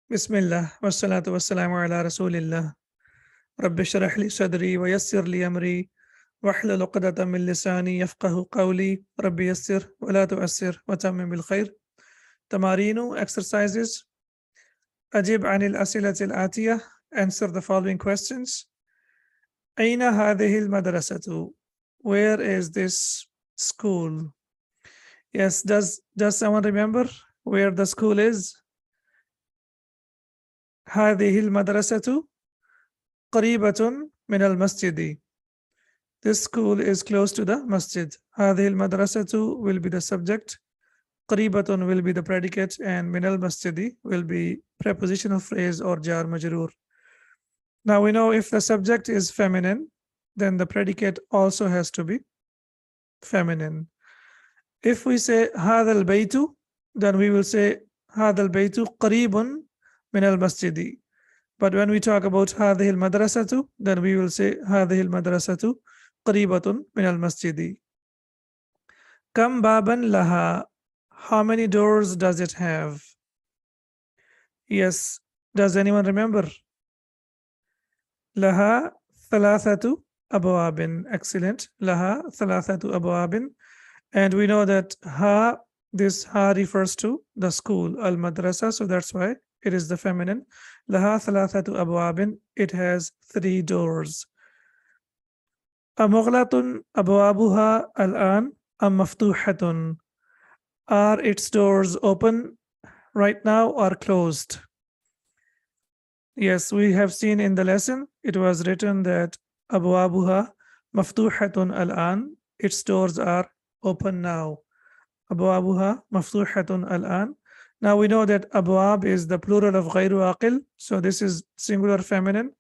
Bismillah, wassalatu wassalamu ala rasulillah. Rabbi shrah li sadri wa yassir li amri wahlul uqdatan min lisani yafqahu qawli. Rabbi yassir wa la tu'assir wa tammim bil khair. Tamarinu exercises. Ajib anil asilatil atiyah. Answer the following questions. Aina hadhihi al madrasatu? Where is this school? Yes, does someone remember where the school is? هذه المدرسة قريبة من المسجد. This school is close to the masjid. هذه المدرسة will be the subject, قريبة will be the predicate, and من المسجد will be prepositional phrase or jar majroor. Now we know if the subject is feminine, then the predicate also has to be feminine. If we say هذا البيت, then we will say هذا البيت قريب من المسجد. But when we talk about هذه المدرسة, then we will say هذه المدرسة قريبة من المسجد. كم بابا لها? How many doors does it have? Yes, does anyone remember? لها ثلاثة أبواب. Excellent. لها ثلاثة أبواب. And we know that ha, this ha refers to the school, al-madrasa, so that's why it is the feminine. لها ثلاثة أبواب. It has 3 doors. أمغلق أبوابها الآن أم مفتوحة? Are its doors open right now or closed? Yes, we have seen in the lesson, it was written that أبوابها مفتوحة الآن. Its doors are open now. أبوابها مفتوحة الآن. Now we know that أبواب is the plural of غير عاقل, so this is singular feminine.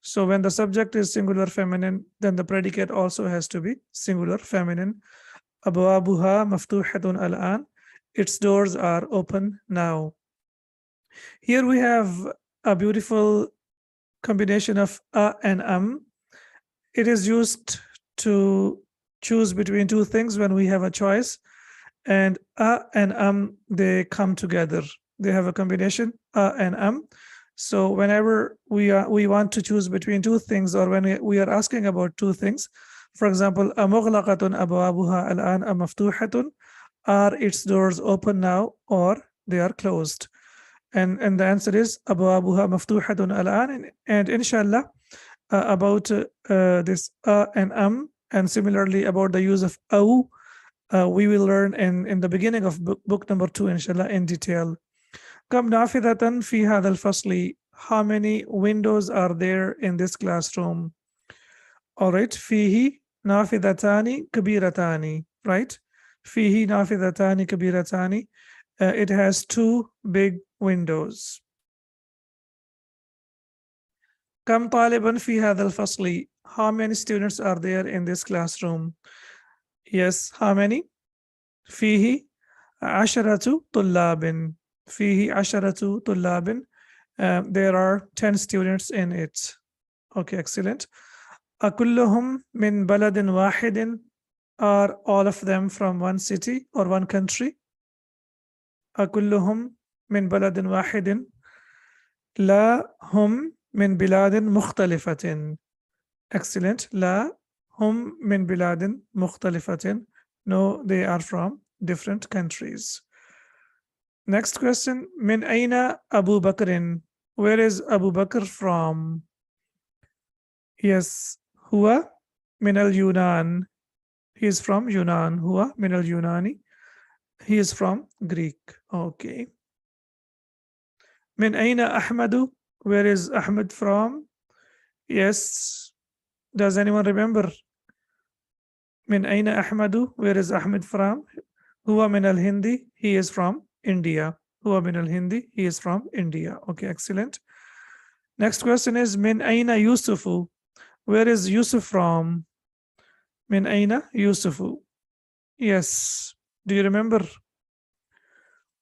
So when the subject is singular feminine, then the predicate also has to be singular feminine. أبوابها مفتوحة الآن. Its doors are open now. Here we have a beautiful combination of a and It is used to choose between 2 things when we have a choice. And a and they come together. They have a combination a and So whenever we want to choose between 2 things, or when we are asking about 2 things, for example, أمغلقة أبوابها الآن أم مفتوحة? Are its doors open now or they are closed? And the answer is أبوابها مفتوحة الآن. And inshallah, about this and similarly about the use of أو, we will learn in the beginning of book number 2, inshallah, in detail. كم نافذة في هذا الفصل? How many windows are there in this classroom? All right, فيه نافذتان كبيرتان. Right, فيه نافذتان كبيرتان. It has 2 big windows. كم طالبا في هذا الفصل? How many students are there in this classroom? Yes, how many? فيه 10 طلاب. فيه 10 طلاب. There are 10 students in it. Okay, excellent. أكلهم من بلد واحد? Are all of them from one city or one country? أكلهم من بلد واحد؟ لا، هم من بلاد مختلفة. Excellent. لا، هم من بلاد مختلفة. No, they are from different countries. Next question. من أين أبو بكر? Where is Abu Bakr from? Yes, هو من اليونان. He is from Yunan. هو من اليوناني. He is from Greek. Okay. من أين أحمد? Where is Ahmed from? Yes. Does anyone remember? من أين أحمد? Where is Ahmed from? هو من الهند. He is from India. هو من الهند. He is from India. Okay, excellent. Next question is من أين يوسف? Where is Yusuf from? من أين يوسف? Yes. Do you remember?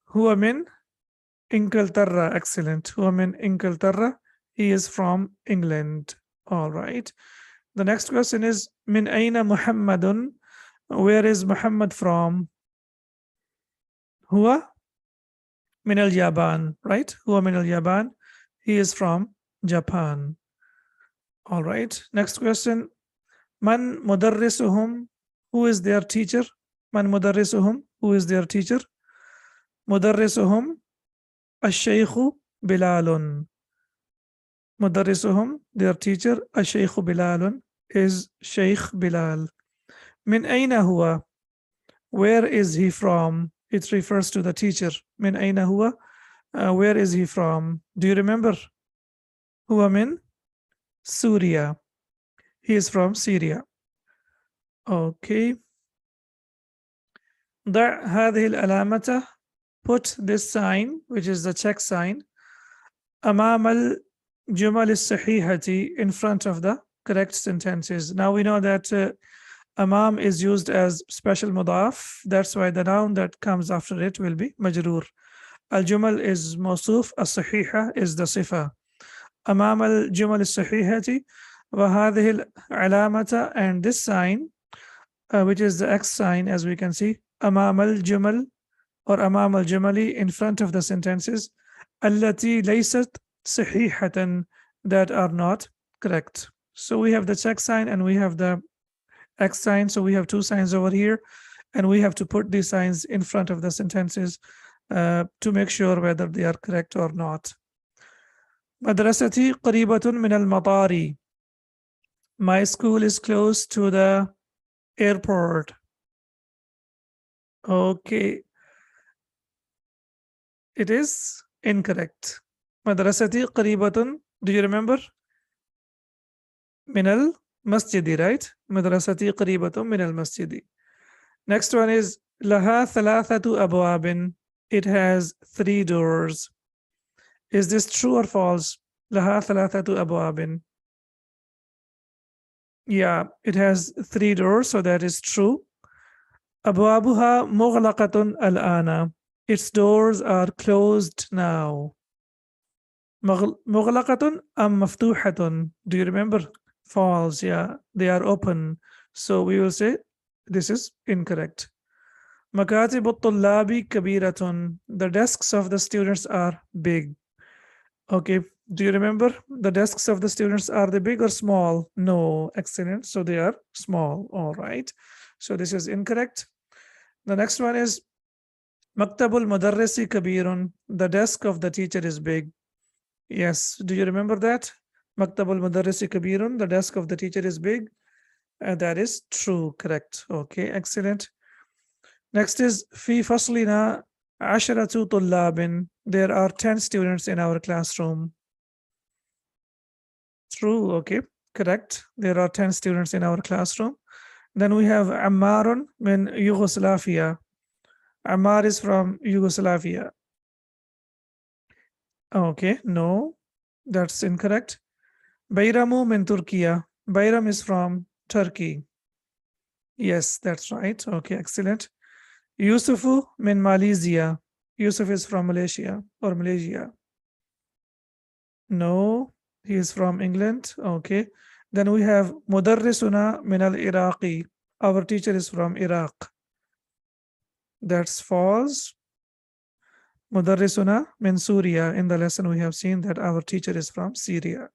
هو من إنجلترا. Excellent. هو من إنجلترا. He is from England. All right. The next question is من أين محمد? Where is Muhammad from? هو من اليابان, right? هو من اليابان. He is from Japan. All right. Next question. من مدرسهم? Who is their teacher? من مدرسهم? Who is their teacher? مدرسهم الشيخ بلال. مدرسهم, their teacher, الشيخ بلال, is Sheikh Bilal. من أين هو? Where is he from? It refers to the teacher. من أين هو? Where is he from? Do you remember? هو من Syria. He is from Syria. Okay. ضع هذه العلامة. Put this sign, which is the check sign, أمام الجمل الصحيحة, in front of the correct sentences. Now we know that أمام is used as special مضاف. That's why the noun that comes after it will be مجرور. الجمل is موصوف. الصحيحة is the صفة. أمام الجمل الصحيحة وهذه العلامة, and this sign, which is the X sign, as we can see, أمام الجمل or أمام الجمل, in front of the sentences, التي ليست صحيحة, that are not correct. So we have the check sign and we have the X sign. So we have two signs over here, and we have to put these signs in front of the sentences to make sure whether they are correct or not. مدرستي قريبة من المطار. My school is close to the airport. Okay. It is incorrect. مدرستي قريبة. Do you remember? من المسجد, right? مدرستي قريبة من المسجد. Next one is لها ثلاثة أبواب. It has 3 doors. Is this true or false? لها ثلاثة أبواب. Yeah, it has 3 doors, so that is true. أبوابها مغلقة الآن. Its doors are closed now. مغلقة أم مفتوحة? Do you remember? False. Yeah, they are open. So we will say this is incorrect. مكاتب الطلاب كبيرة. The desks of the students are big. Okay, do you remember? The desks of the students, are they big or small? No. Excellent. So they are small. All right. So this is incorrect. The next one is مكتب المدرس كبير. The desk of the teacher is big. Yes. Do you remember that? مكتب المدرس كبير. The desk of the teacher is big. That is true. Correct. Okay. Excellent. Next is في فصلنا 10 طلاب. There are 10 students in our classroom. True. Okay. Correct. There are 10 students in our classroom. Then we have عمار من يوغوسلافيا. Ammar is from Yugoslavia. Okay, no, that's incorrect. Bayramu min Turkiya. Bayram is from Turkey. Yes, that's right. Okay, excellent. Yusufu min Malaysia. Yusuf is from Malaysia or Malaysia. No, he is from England. Okay. Then we have Mudarrisuna min al-Iraqi. Our teacher is from Iraq. That's false. Mudarrisuna min Syria. In the lesson we have seen that our teacher is from Syria.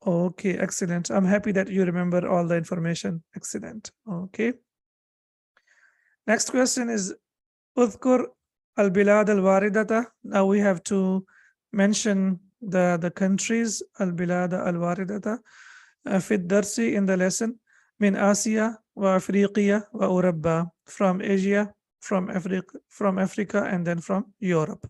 Okay, excellent. I'm happy that you remember all the information. Excellent. Okay. Next question is Udhkur al-Bilad al-Waridata. Now we have to mention the countries al-Bilad al-Waridata في الدرس, in the lesson, من آسيا وأفريقيا وأوروبا, from Asia, from Africa, and then from Europe.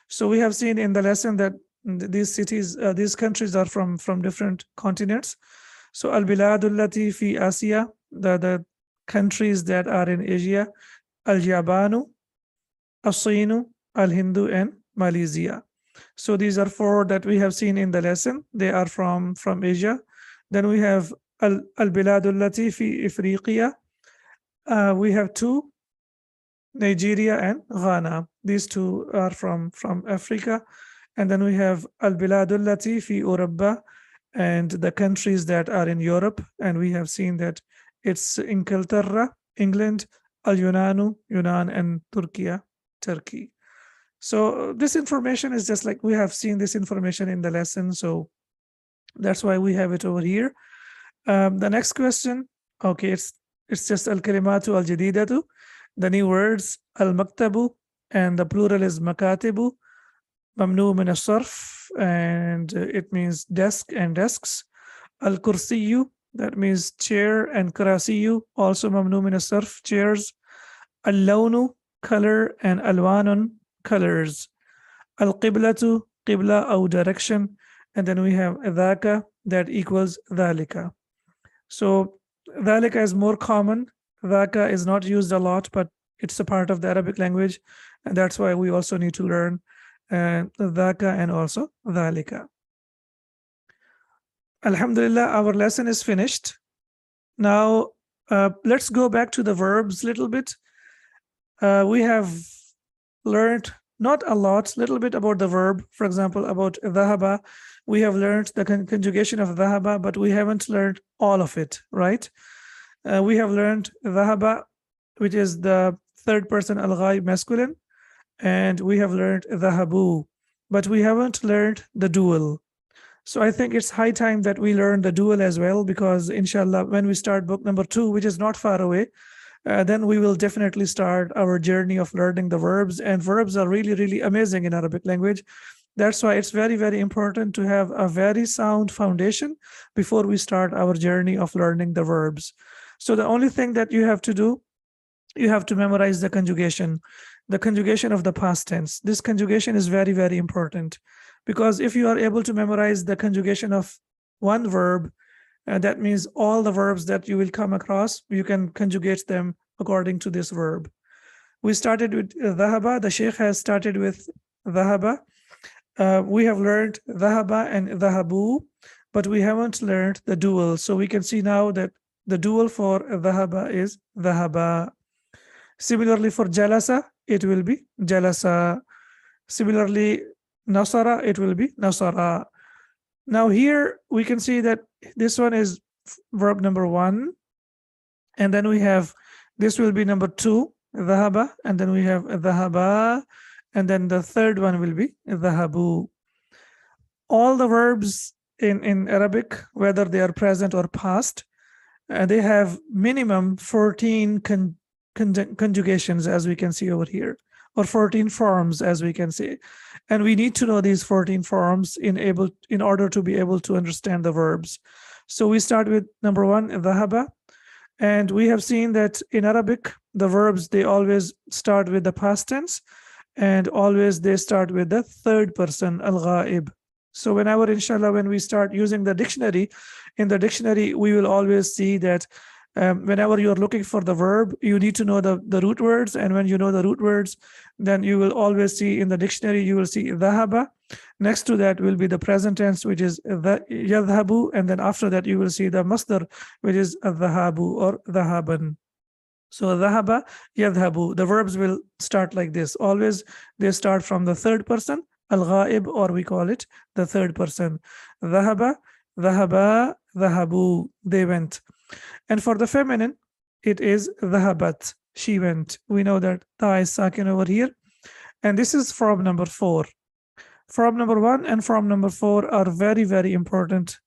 So we have seen in the lesson that these cities, these countries are from different continents. So al-bilad allati fi Asia, the countries that are in Asia, al-Yabanu, al-Sinu, al-Hindu, and Malaysia. So these are 4 that we have seen in the lesson. They are from Asia. Then we have al-bilad allati fi Ifriqiya. We have 2, Nigeria and Ghana. These 2 are from Africa. And then we have al-bilad allati fi Europa, and the countries that are in Europe. And we have seen that it's Inglaterra, England, al-Yunanu, Yunan, and Turkey. So this information is just like we have seen this information in the lesson. So that's why we have it over here. The next question, okay, it's just al-kalimatu al-jadidatu, the new words, al-maktabu, and the plural is makatibu, mamnu min as-sarf, and it means desk and desks. Al-kursiyu, that means chair, and kurasiyu, also mamnu min as-sarf, chairs. Al-lawnu, color, and alwanun, colors. Al-qiblatu, qibla or direction, and then we have dhaka, that equals dhalika. So dhalika is more common. Dhaka is not used a lot, but it's a part of the Arabic language, and that's why we also need to learn dhaka and also dhalika. Alhamdulillah, our lesson is finished. Now let's go back to the verbs a little bit. We have learned not a lot, little bit about the verb. For example, about dhahaba, we have learned the conjugation of dhahaba, but we haven't learned all of it, right? We have learned dhahaba, which is the third person al-ghaib masculine, and we have learned dhahabu, but we haven't learned the dual. So I think it's high time that we learn the dual as well, because inshallah, when we start book number 2, which is not far away, then we will definitely start our journey of learning the verbs. And verbs are really, really amazing in Arabic language. That's why it's very, very important to have a very sound foundation before we start our journey of learning the verbs. So the only thing that you have to do, you have to memorize the conjugation of the past tense. This conjugation is very, very important, because if you are able to memorize the conjugation of one verb, that means all the verbs that you will come across, you can conjugate them according to this verb. We started with dhahaba. The Sheikh has started with dhahaba. We have learned dhahaba and dhahabu, but we haven't learned the dual. So we can see now that the dual for dhahaba is dhahaba. Similarly, for jalasa, it will be jalasa. Similarly, nasara, it will be nasara. Now here we can see that this one is verb number 1, and then we have, this will be number 2, dhahaba, and then we have dhahaba, and then the third one will be dhahabu. All the verbs in Arabic, whether they are present or past, they have minimum 14 conjugations, as we can see over here, or 14 forms, as we can see. And we need to know these 14 forms in order to be able to understand the verbs. So we start with number 1, dhahaba. And we have seen that in Arabic, the verbs, they always start with the past tense, and always they start with the third person, al-ghaib. So whenever, inshallah, when we start using the dictionary, in the dictionary, we will always see that whenever you're looking for the verb, you need to know the root words. And when you know the root words, then you will always see in the dictionary, you will see dhahaba. Next to that will be the present tense, which is yadhabu. And then after that, you will see the masdar, which is dhahabu or dhahaban. So dhahaba, yadhabu, the verbs will start like this. Always they start from the third person, al-ghaib, or we call it the third person. Dhahaba, dhahaba, dhahabu, they went. And for the feminine, it is dhahabat, she went. We know that ta is sakin over here. And this is form number 4. Form number 1 and form number 4 are very, very important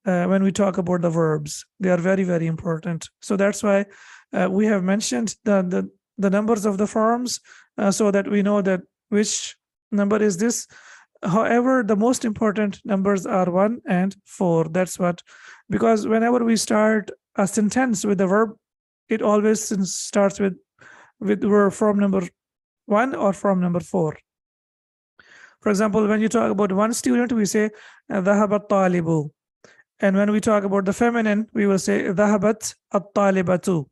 when we talk about the verbs. They are very, very important. So that's why we have mentioned the numbers of the forms so that we know that which number is this. However, the most important numbers are 1 and 4. That's what, because whenever we start a sentence with the verb, it always starts with verb form number 1 or form number 4. For example, when you talk about one student, we say dhahabat talibu. And when we talk about the feminine, we will say dhahabat at-talibatu.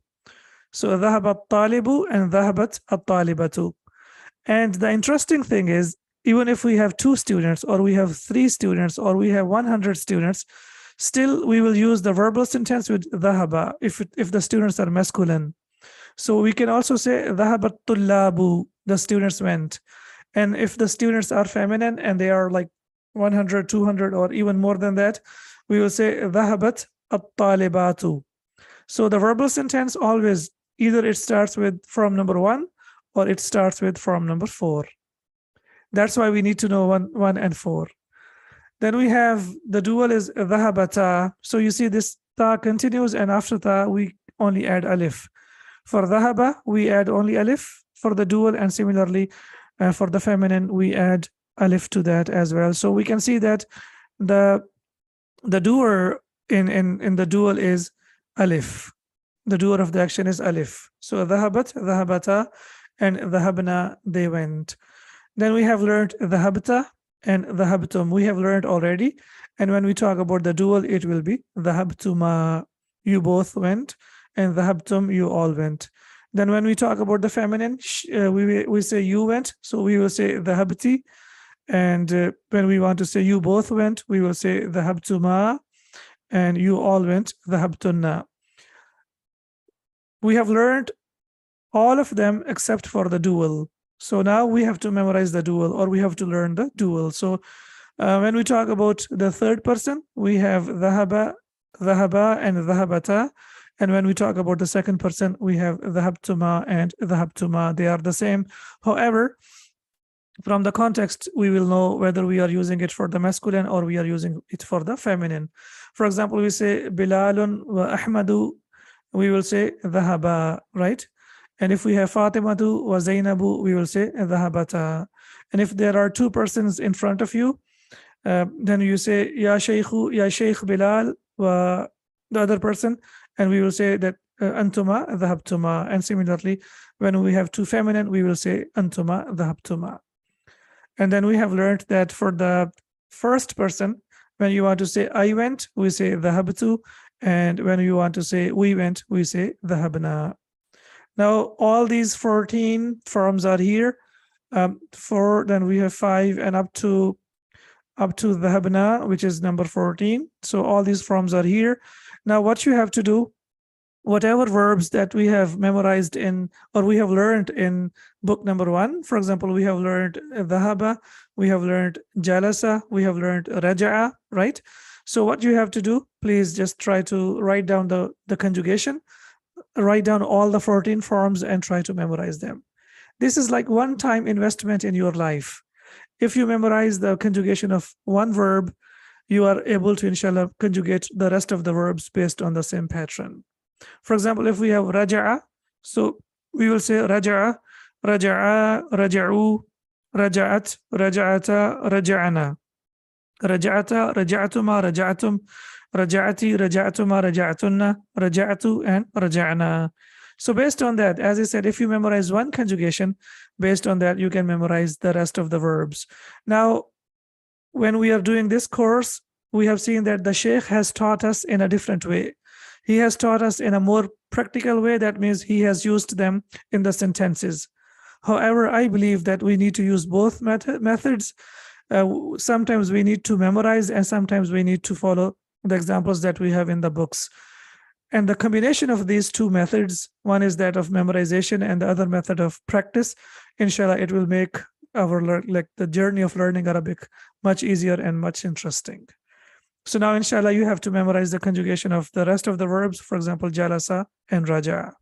So dhahabat talibu and dhahabat at-talibatu. And the interesting thing is, even if we have 2 students, or we have 3 students, or we have 100 students, still we will use the verbal sentence with dhahaba if the students are masculine. So we can also say dhahabat tullabu, the students went. And if the students are feminine and they are like 100, 200, or even more than that, we will say dhahabat at-talibatu. So the verbal sentence always, either it starts with form number 1 or it starts with form number 4. That's why we need to know 1 and 4. Then we have the dual is dhahabata. So you see this ta continues, and after ta we only add alif. For dhahaba we add only alif for the dual, and similarly for the feminine we add alif to that as well. So we can see that the doer in the dual is alif. The doer of the action is alif. So dhahabat, dhahabata, and dhahabna, they went. Then we have learned dhahabta and dhahabtum. We have learned already. And when we talk about the dual, it will be dhahabtuma, you both went, and dhahabtum, you all went. Then when we talk about the feminine, we say you went, so we will say dhahabti. And when we want to say you both went, we will say dhahabtuma, and you all went, dhahabtunna. We have learned all of them except for the dual. So now we have to memorize the dual, or we have to learn the dual. So when we talk about the third person, we have dhahaba, dhahaba, and dhahabata. And when we talk about the second person, we have dhahabtuma and dhahabtuma. They are the same. However, from the context, we will know whether we are using it for the masculine or we are using it for the feminine. For example, we say Bilalun wa Ahmadu, we will say dhahaba, right? And if we have Fatimatu wa Zainabu, we will say dhahabata. And if there are two persons in front of you, then you say Ya Shaykhu, Ya Shaykh Bilal wa the other person, and we will say that Antuma dhahabtuma. And similarly, when we have two feminine, we will say Antuma dhahabtuma. And then we have learned that for the first person, when you want to say I went, we say dhahabtu. And when you want to say we went, we say dhahabna. Now, all these 14 forms are here. Then we have 5 and up to dhahabna, which is number 14. So all these forms are here. Now, what you have to do, whatever verbs that we have memorized in, or we have learned in book number 1, for example, we have learned dhahaba, we have learned jalasa, we have learned raja'a, right? So what you have to do, please just try to write down the conjugation, write down all the 14 forms and try to memorize them. This is like one-time investment in your life. If you memorize the conjugation of one verb, you are able to, inshallah, conjugate the rest of the verbs based on the same pattern. For example, if we have raja'a, so we will say raja'a, raja'a, raja'u, raja'at, raja'ata, raja'ana, raja'ata, raja'atuma, raja'atum, raja'ati, raja'atuma, raja'atunna, raja'atu, and raja'ana. So based on that, as I said, if you memorize one conjugation, based on that, you can memorize the rest of the verbs. Now, when we are doing this course, we have seen that the Sheikh has taught us in a different way. He has taught us in a more practical way. That means he has used them in the sentences. However, I believe that we need to use both methods. Sometimes we need to memorize, and sometimes we need to follow the examples that we have in the books. And the combination of these two methods, one is that of memorization and the other method of practice, inshallah, it will make our the journey of learning Arabic much easier and much interesting. So now, inshallah, you have to memorize the conjugation of the rest of the verbs, for example, jalasa and raja'a.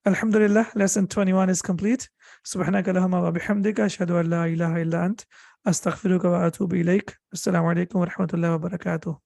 Alhamdulillah, lesson 21 is complete. Subhanaka Allahumma wa bihamdika, ashhadu an la ilaha illa ant, astaghfiruka wa atubu ilayk. Assalamu alaikum wa rahmatullahi wa barakatuh.